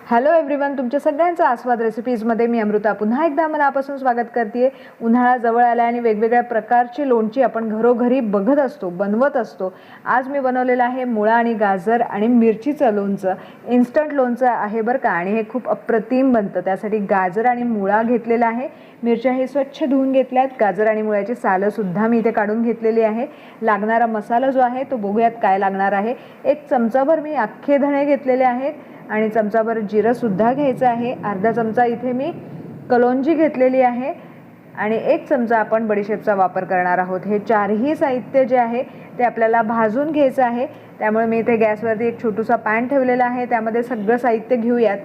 Hello everyone, तुमच्या सगळ्यांचं आस्वाद रेसिपीजमध्ये मी अमृता पुन्हा एकदा मनापासून स्वागत करते। उन्हाळा जवळ आला आणि वेगवेगळ्या प्रकारची लोणची आपण घरोघरी बघत असतो, बनवत असतो। आज मी बनवलेलं आहे मुळा आणि गाजर आणि मिरचीचं लोणचं। इन्स्टंट लोणचं आहे बरं का, आणि हे खूप अप्रतिम बनतं। त्यासाठी गाजर आणि मुळा घेतलेला आहे, मिरच्या हे स्वच्छ धुवून घेतल्यात, गाजर आणि मुळ्याची सालं सुद्धा मी इथे काढून घेतलेली आहे। लागणारा मसाला जो आहे तो बघूयात काय लागणार आहे। एक चमचाभर मी अख्खे धणे घेतलेले आहेत आणि चमचाभर जिरं सुद्धा घ्यायचं आहे। अर्धा चमचा इथे मी कलोंजी घेतलेली आहे आणि एक चमचा आपण बडीशेपचा वापर करणार आहोत। हे चारही साहित्य जे आहे ते आपल्याला भाजून घ्यायचं आहे। त्यामुळे मी इथे गॅसवरती एक छोटूसा पॅन ठेवलेला आहे, त्यामध्ये सगळं साहित्य घेऊयात।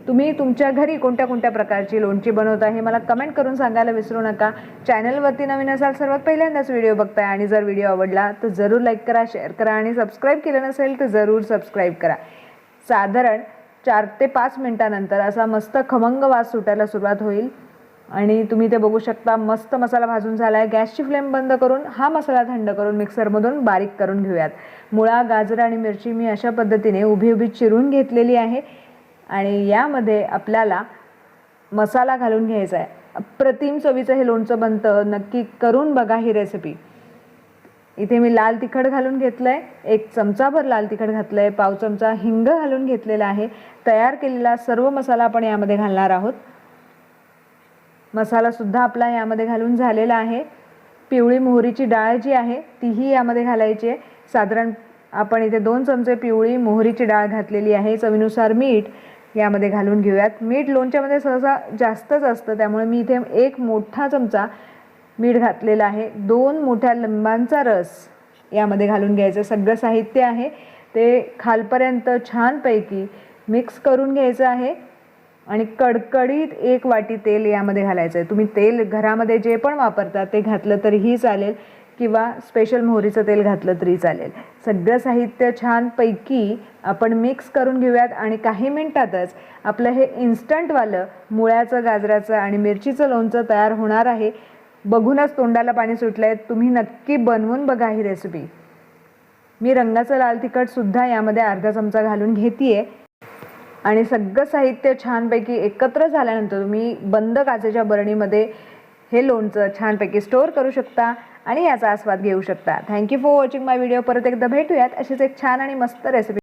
तुम्ही तुमच्या घरी कोणत्या कोणत्या प्रकारची लोणची बनवता हे मला कमेंट करून सांगायला विसरू नका। चॅनलवरती नवीन असाल, सर्वात पहिल्यांदाच व्हिडिओ बघताय आणि जर व्हिडिओ आवडला तर जरूर लाईक करा, शेअर करा आणि सबस्क्राईब केलं नसेल तर जरूर सबस्क्राईब करा। साधारण 4 ते 5 मिनिटांनंतर असा मस्त खमंग वास सुटायला सुरुवात होईल आणि तुम्ही ते बघू शकता मस्त मसाला भाजून झाला आहे। गॅसची फ्लेम बंद करून हा मसाला थंड करून मिक्सरमधून बारीक करून घेऊयात। मुळा, गाजर आणि मिरची मी अशा पद्धतीने उभी उभी चिरून घेतलेली आहे आणि यामध्ये आपल्याला मसाला घालून घ्यायचा आहे। अप्रतिम चवीचं हे लोणचं बनतं, नक्की करून बघा ही रेसिपी। इथे मी लाल तिखट घालून घेतलंय, 1 चमचाभर लाल तिखट घातलंय, पाव चमचा हिंग घालून घेतलेला आहे। तयार केलेला सर्व मसाला आपण यामध्ये घालणार आहोत। मसाला सुद्धा आपला यामध्ये घालून झालेला आहे। पिवळी मोहरीची डाळ जी आहे तीही यामध्ये घालायची आहे। साधारण आपण इथे 2 चमचे पिवळी मोहरीची डाळ घातलेली आहे। चवीनुसार मीठ यामध्ये घालून घेऊयात। मीठ लोणच्यामध्ये सहसा जास्तच असतं, त्यामुळे मी इथे 1 मोठा चमचा मीठ घातलेला आहे। 2 मोठ्या लिंबांचा रस यामध्ये घालून घ्यायचं। सगळं साहित्य आहे ते खालपर्यंत छानपैकी मिक्स करून घ्यायचं आहे आणि कडकडीत 1 वाटी तेल यामध्ये घालायचं आहे। तुम्ही तेल घरामध्ये जे पण वापरता ते घातलं तरीही चालेल किंवा स्पेशल मोहरीचं तेल घातलं तरी चालेल। सगळं साहित्य छानपैकी आपण मिक्स करून घेऊयात आणि काही मिनिटातच आपलं हे इन्स्टंटवालं मुळ्याचं, गाजराचं आणि मिरचीचं लोणचं तयार होणार आहे। बघूनच तोंडाला पाणी सुटलंय, तुम्ही नक्की बनवून बघा ही रेसिपी। मी रंगाचं लाल तिखट सुद्धा यामध्ये अर्धा चमचा घालून घेतेय आणि सगळं साहित्य छानपैकी एकत्र झाल्यानंतर तुम्ही बंद काचेच्या बरणीमध्ये हे लोणचं छानपैकी स्टोअर करू शकता आणि याचा आस्वाद घेऊ शकता। Thank you for watching my video. परत एकदा भेटूयात अशीच एक छान आणि मस्त रेसिपी।